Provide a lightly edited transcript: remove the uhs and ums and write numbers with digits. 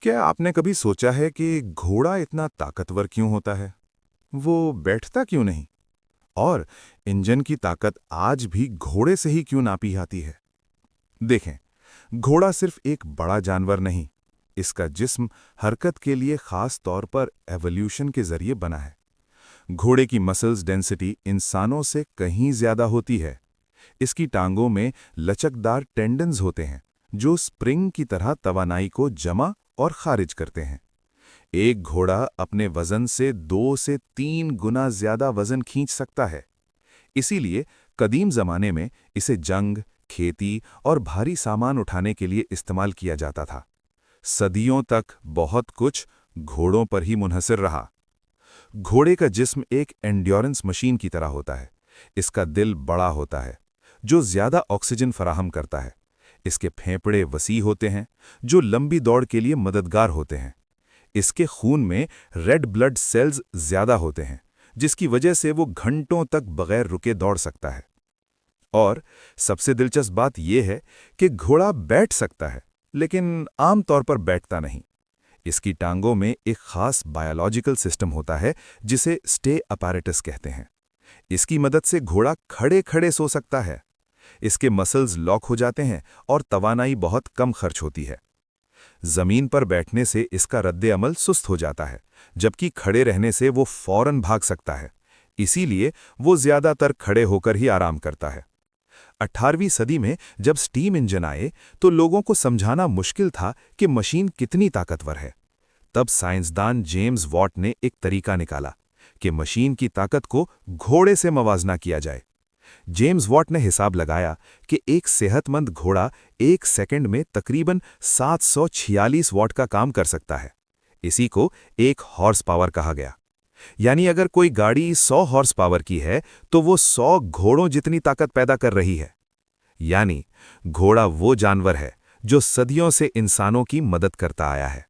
क्या आपने कभी सोचा है कि घोड़ा इतना ताकतवर क्यों होता है? वो बैठता क्यों नहीं? और इंजन की ताकत आज भी घोड़े से ही क्यों नापी जाती है? देखें, घोड़ा सिर्फ एक बड़ा जानवर नहीं, इसका जिस्म हरकत के लिए खास तौर पर एवोल्यूशन के जरिए बना है। घोड़े की मसल्स डेंसिटी इंसानों से कहीं ज्यादा होती है। इसकी टांगों में लचकदार टेंडन्स होते हैं, जो स्प्रिंग की तरह तवानाई को जमा और खारिज करते हैं। एक घोड़ा अपने वजन से 2 से 3 गुना ज्यादा वजन खींच सकता है। इसीलिए कदीम जमाने में इसे जंग, खेती और भारी सामान उठाने के लिए इस्तेमाल किया जाता था। सदियों तक बहुत कुछ घोड़ों पर ही मुनहसर रहा। घोड़े का जिस्म एक एंड्योरेंस मशीन की तरह होता है। इसका दिल बड़ा होता है, जो ज्यादा ऑक्सीजन फराहम करता है। इसके फेफड़े वसी होते हैं, जो लंबी दौड़ के लिए मददगार होते हैं। इसके खून में रेड ब्लड सेल्स ज्यादा होते हैं, जिसकी वजह से वो घंटों तक बगैर रुके दौड़ सकता है। और सबसे दिलचस्प बात यह है कि घोड़ा बैठ सकता है, लेकिन आमतौर पर बैठता नहीं। इसकी टांगों में एक खास बायोलॉजिकल सिस्टम होता है, जिसे स्टे अपैरेटस कहते हैं। इसकी मदद से घोड़ा खड़े खड़े सो सकता है। इसके मसल्स लॉक हो जाते हैं और तवानाई बहुत कम खर्च होती है। जमीन पर बैठने से इसका रद्दे अमल सुस्त हो जाता है, जबकि खड़े रहने से वो फौरन भाग सकता है। इसीलिए वो ज्यादातर खड़े होकर ही आराम करता है। 18वीं सदी में जब स्टीम इंजन आए, तो लोगों को समझाना मुश्किल था कि मशीन कितनी ताकतवर है। तब साइंसदान जेम्स वॉट ने एक तरीका निकाला कि मशीन की ताकत को घोड़े से मवाजना किया जाए। जेम्स वॉट ने हिसाब लगाया कि एक सेहतमंद घोड़ा 1 सेकंड में तकरीबन 746 वॉट का काम कर सकता है। इसी को 1 हॉर्स पावर कहा गया। यानी अगर कोई गाड़ी 100 हॉर्स पावर की है, तो वो 100 घोड़ों जितनी ताकत पैदा कर रही है। यानी घोड़ा वो जानवर है जो सदियों से इंसानों की मदद करता आया है।